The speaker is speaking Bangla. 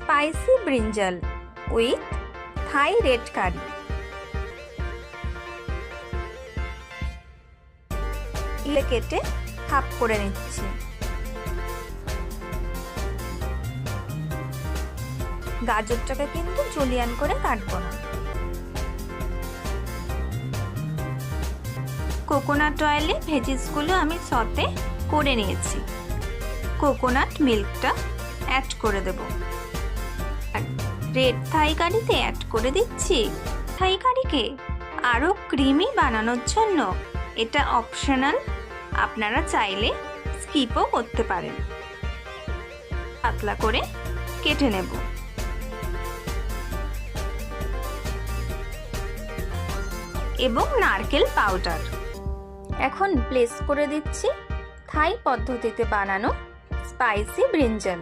Spicy brinjal with Thai red curry. কেটে হাফ করে নিচ্ছি। গাজরটাকে কিন্তু জুলিয়ান করে কাটবো না। কোকোনাট অয়েলে ভেজিসগুলো আমি সতে করে নিয়েছি। কোকোনাট মিল্কটা অ্যাড করে দেব। রেড থাই কারিতে অ্যাড করে দিচ্ছি। থাই কারিকে আরো ক্রিমি বানানোর জন্য এটা অপশনাল, আপনারা চাইলে স্কিপও করতে পারেন। পাতলা করে কেটে নেব। এবং নারকেল পাউডার এখন প্লেস করে দিচ্ছি থাই পদ্ধতিতে বানানো স্পাইসি ব্রিঞ্জাল।